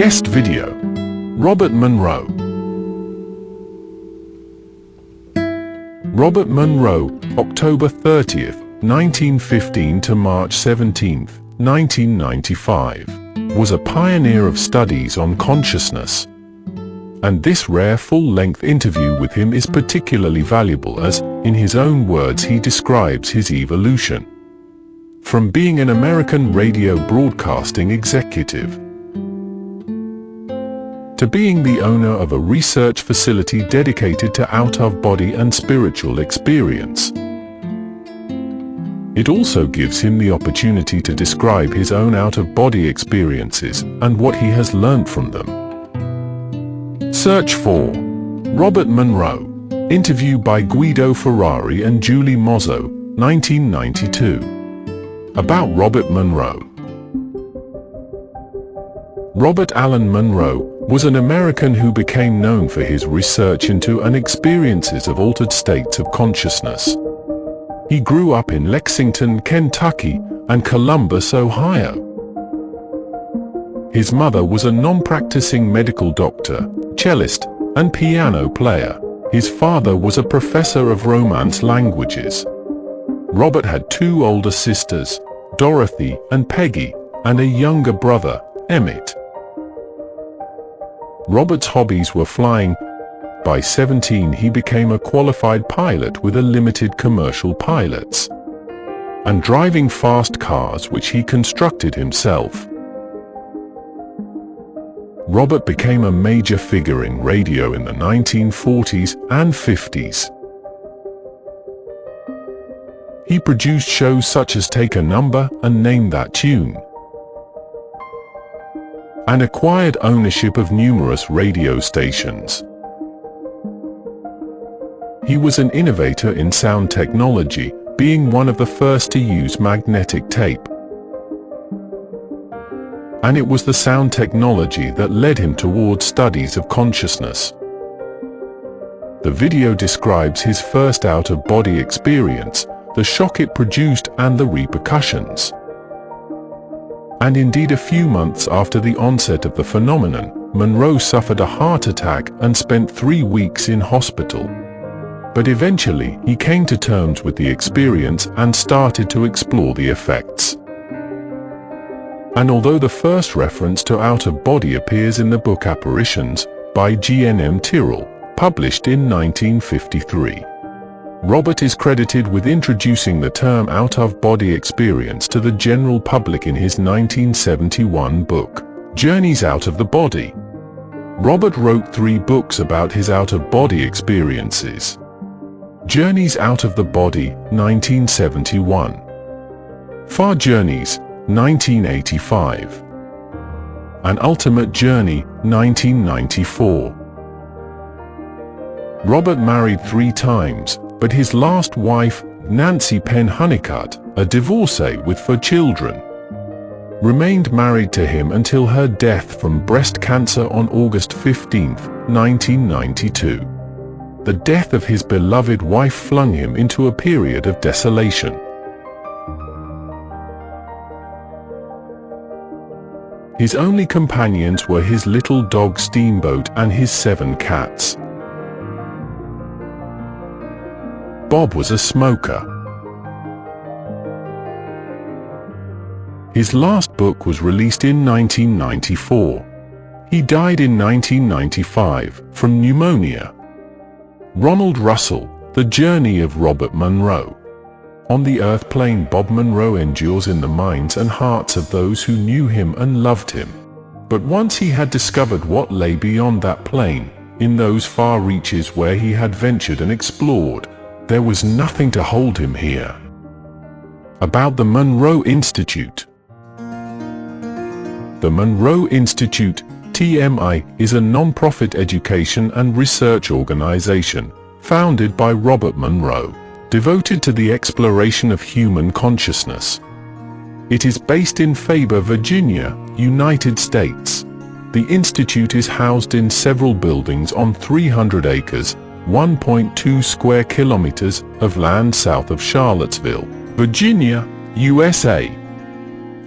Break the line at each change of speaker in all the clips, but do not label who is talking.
Guest video: Robert Monroe. Robert Monroe, October 30th, 1915 to March 17th, 1995, was a pioneer of studies on consciousness. And this rare full-length interview with him is particularly valuable as, in his own words, he describes his evolution. From being an American radio broadcasting executive to being the owner of a research facility dedicated to out-of-body and spiritual experience. It also gives him the opportunity to describe his own out-of-body experiences and what he has learned from them. Search for Robert Monroe. Interview by Guido Ferrari and Julie Mazo, 1992. About Robert Monroe. Robert Allen Monroe was an American who became known for his research into and experiences of altered states of consciousness. He grew up in Lexington, Kentucky, and Columbus, Ohio. His mother was a non-practicing medical doctor, cellist, and piano player. His father was a professor of Romance languages. Robert had two older sisters, Dorothy and Peggy, and a younger brother, Emmett. Robert's hobbies were flying. By 17 he became a qualified pilot with a limited commercial pilots, and driving fast cars which he constructed himself. Robert became a major figure in radio in the 1940s and 50s. He produced shows such as Take a Number and Name That Tune, and acquired ownership of numerous radio stations. He was an innovator in sound technology, being one of the first to use magnetic tape. And it was the sound technology that led him towards studies of consciousness. The video describes his first out-of-body experience, the shock it produced and the repercussions. And indeed, a few months after the onset of the phenomenon, Monroe suffered a heart attack and spent 3 weeks in hospital. But eventually, he came to terms with the experience and started to explore the effects. And although the first reference to out-of-body appears in the book Apparitions, by G.N.M. Tyrrell, published in 1953, Robert is credited with introducing the term out-of-body experience to the general public in his 1971 book, Journeys Out of the Body. Robert wrote 3 books about his out-of-body experiences. Journeys Out of the Body, 1971. Far Journeys, 1985. An Ultimate Journey, 1994. Robert married 3 times, but his last wife, Nancy Penn Honeycutt, a divorcee with 4 children, remained married to him until her death from breast cancer on August 15, 1992. The death of his beloved wife flung him into a period of desolation. His only companions were his little dog Steamboat and his 7 cats. Bob was a smoker. His last book was released in 1994. He died in 1995 from pneumonia. Ronald Russell, The Journey of Robert Monroe. On the earth plane, Bob Monroe endures in the minds and hearts of those who knew him and loved him. But once he had discovered what lay beyond that plane, in those far reaches where he had ventured and explored, there was nothing to hold him here. About the Monroe Institute. The Monroe Institute, TMI, is a non-profit education and research organization, founded by Robert Monroe, devoted to the exploration of human consciousness. It is based in Faber, Virginia, United States. The institute is housed in several buildings on 300 acres, 1.2 square kilometers of land south of Charlottesville, Virginia, USA.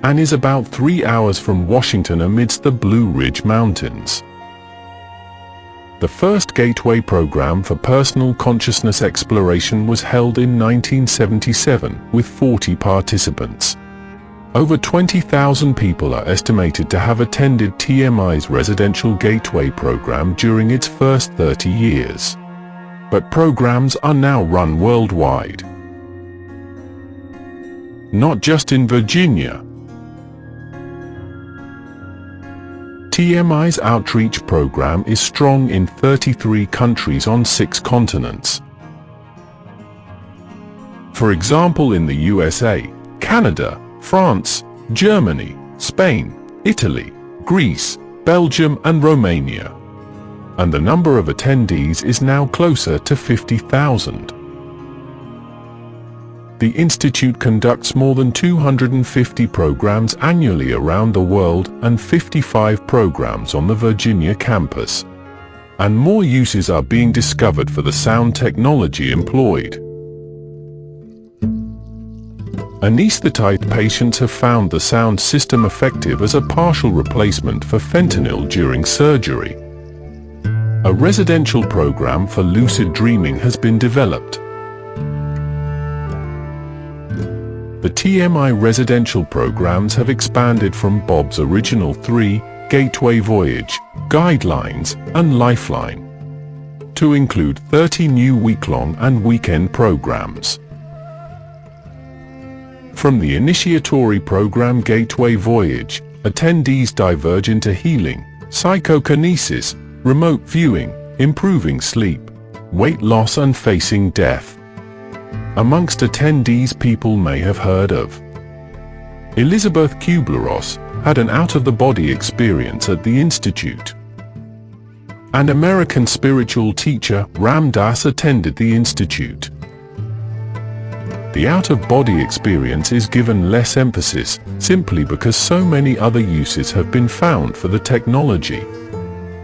and is about 3 hours from Washington amidst the Blue Ridge Mountains. The first Gateway program for personal consciousness exploration was held in 1977 with 40 participants. Over 20,000 people are estimated to have attended TMI's residential Gateway program during its first 30 years. But programs are now run worldwide. Not just in Virginia. TMI's outreach program is strong in 33 countries on 6 continents. For example, in the USA, Canada, France, Germany, Spain, Italy, Greece, Belgium and Romania. And the number of attendees is now closer to 50,000. The Institute conducts more than 250 programs annually around the world and 55 programs on the Virginia campus. And more uses are being discovered for the sound technology employed. Anesthetized patients have found the sound system effective as a partial replacement for fentanyl during surgery. A residential program for lucid dreaming has been developed. The TMI residential programs have expanded from Bob's original 3, Gateway Voyage, Guidelines, and Lifeline, to include 30 new week-long and weekend programs. From the initiatory program Gateway Voyage, attendees diverge into healing, psychokinesis, remote viewing, improving sleep, weight loss and facing death. Amongst attendees people may have heard of Elizabeth Kubler-Ross had an out-of-the-body experience at the Institute. And American spiritual teacher Ram Dass attended the Institute. The out-of-body experience is given less emphasis, simply because so many other uses have been found for the technology.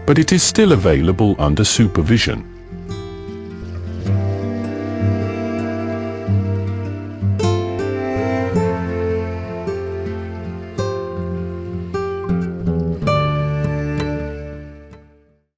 But it is still available under supervision.